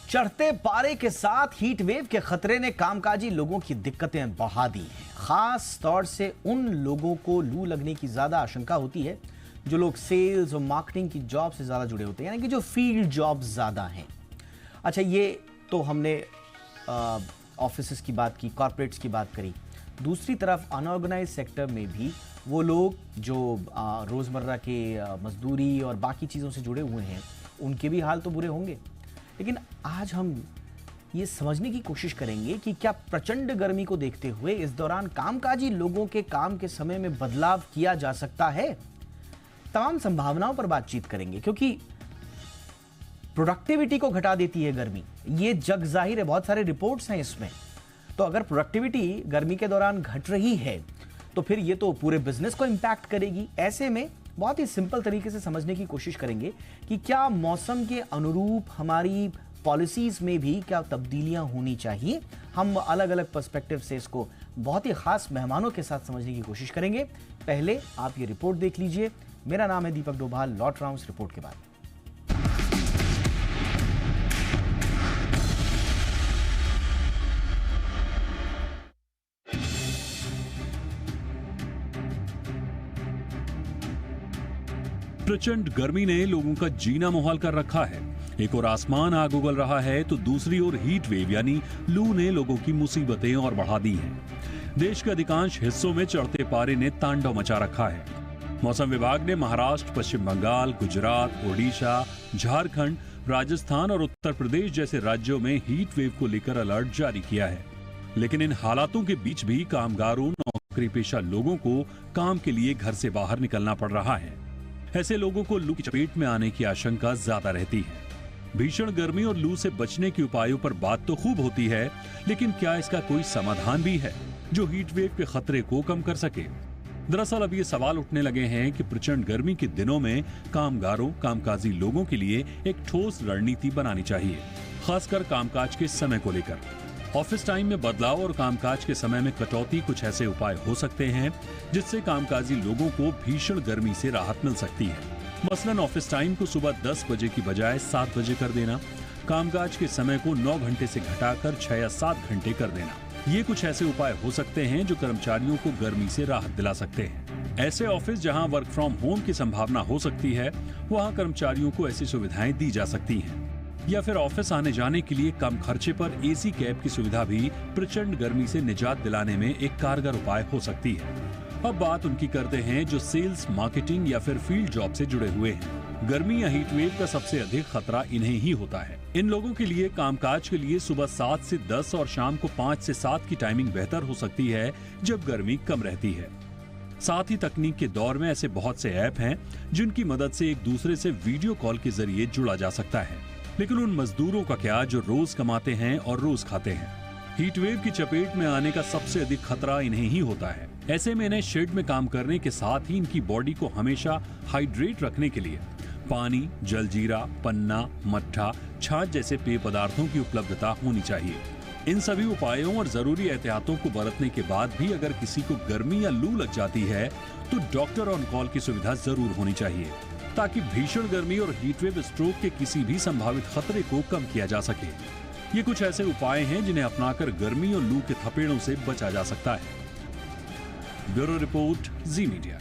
चढ़ते पारे के साथ हीट वेव के खतरे ने कामकाजी लोगों की दिक्कतें बढ़ा दी हैं। खास तौर से उन लोगों को लू लगने की ज्यादा आशंका होती है जो लोग सेल्स और मार्केटिंग की जॉब से ज्यादा जुड़े होते हैं, यानी कि जो फील्ड जॉब्स ज्यादा हैं। अच्छा, ये तो हमने ऑफिसेस की बात की, कॉर्पोरेट्स की बात करी। दूसरी तरफ अनऑर्गेनाइज सेक्टर में भी वो लोग जो रोजमर्रा के मजदूरी और बाकी चीज़ों से जुड़े हुए हैं, उनके भी हाल तो बुरे होंगे। लेकिन आज हम ये समझने की कोशिश करेंगे कि क्या प्रचंड गर्मी को देखते हुए इस दौरान कामकाजी लोगों के काम के समय में बदलाव किया जा सकता है। तमाम संभावनाओं पर बातचीत करेंगे, क्योंकि प्रोडक्टिविटी को घटा देती है गर्मी। ये जग जाहिर है, बहुत सारे रिपोर्ट्स हैं इसमें। तो अगर प्रोडक्टिविटी गर्मी के दौरान घट रही है तो फिर ये तो पूरे बिजनेस को इंपैक्ट करेगी। ऐसे में बहुत ही सिंपल तरीके से समझने की कोशिश करेंगे कि क्या मौसम के अनुरूप हमारी पॉलिसीज में भी क्या तब्दीलियां होनी चाहिए। हम अलग अलग पर्सपेक्टिव से इसको बहुत ही खास मेहमानों के साथ समझने की कोशिश करेंगे। पहले आप ये रिपोर्ट देख लीजिए। मेरा नाम है दीपक डोभाल। लौट रहा हूं इस रिपोर्ट के बाद। प्रचंड गर्मी ने लोगों का जीना मुहाल कर रखा है। एक और आसमान आग उगल रहा है तो दूसरी ओर हीट वेव यानी लू ने लोगों की मुसीबतें और बढ़ा दी हैं। देश के अधिकांश हिस्सों में चढ़ते पारे ने तांडव मचा रखा है। मौसम विभाग ने महाराष्ट्र, पश्चिम बंगाल, गुजरात, ओडिशा, झारखंड, राजस्थान और उत्तर प्रदेश जैसे राज्यों में हीट वेव को लेकर अलर्ट जारी किया है। लेकिन इन हालातों के बीच भी कामगारों, नौकरी पेशा लोगों को काम के लिए घर से बाहर निकलना पड़ रहा है। ऐसे लोगों को लू की चपेट में आने की आशंका ज्यादा रहती है। भीषण गर्मी और लू से बचने के उपायों पर बात तो खूब होती है, लेकिन क्या इसका कोई समाधान भी है जो हीट वेव के खतरे को कम कर सके? दरअसल अब ये सवाल उठने लगे हैं कि प्रचंड गर्मी के दिनों में कामगारों, कामकाजी लोगों के लिए एक ठोस रणनीति बनानी चाहिए, खासकर कामकाज के समय को लेकर। ऑफिस टाइम में बदलाव और कामकाज के समय में कटौती कुछ ऐसे उपाय हो सकते हैं जिससे कामकाजी लोगों को भीषण गर्मी से राहत मिल सकती है। मसलन ऑफिस टाइम को सुबह 10 बजे की बजाय 7 बजे कर देना, कामकाज के समय को 9 घंटे से घटाकर 6 या 7 घंटे कर देना। ये कुछ ऐसे उपाय हो सकते हैं जो कर्मचारियों को गर्मी से राहत दिला सकते हैं। ऐसे ऑफिस जहां वर्क फ्रॉम होम की संभावना हो सकती है, वहां कर्मचारियों को ऐसी सुविधाएं दी जा सकती हैं। या फिर ऑफिस आने जाने के लिए कम खर्चे पर एसी कैब की सुविधा भी प्रचंड गर्मी से निजात दिलाने में एक कारगर उपाय हो सकती है। अब बात उनकी करते हैं जो सेल्स, मार्केटिंग या फिर फील्ड जॉब से जुड़े हुए हैं। गर्मी या हीट वेव का सबसे अधिक खतरा इन्हें ही होता है। इन लोगों के लिए कामकाज के लिए सुबह 7 से 10 और शाम को 5 से 7 की टाइमिंग बेहतर हो सकती है जब गर्मी कम रहती है। साथ ही तकनीक के दौर में ऐसे बहुत से ऐप हैं जिनकी मदद से एक दूसरे से वीडियो कॉल के जरिए जुड़ा जा सकता है। लेकिन उन मजदूरों का क्या जो रोज कमाते हैं और रोज खाते हैं? हीट वेव की चपेट में आने का सबसे अधिक खतरा इन्हें ही होता है। ऐसे में इन्हें शेड में काम करने के साथ ही इनकी बॉडी को हमेशा हाइड्रेट रखने के लिए पानी, जलजीरा, पन्ना, मट्ठा, छाछ जैसे पेय पदार्थों की उपलब्धता होनी चाहिए। इन सभी उपायों और जरूरी एहतियातों को बरतने के बाद भी अगर किसी को गर्मी या लू लग जाती है तो डॉक्टर ऑन कॉल की सुविधा जरूर होनी चाहिए, ताकि भीषण गर्मी और हीटवेव स्ट्रोक के किसी भी संभावित खतरे को कम किया जा सके। ये कुछ ऐसे उपाय हैं जिन्हें अपनाकर गर्मी और लू के थपेड़ों से बचा जा सकता है। ब्यूरो रिपोर्ट, जी मीडिया।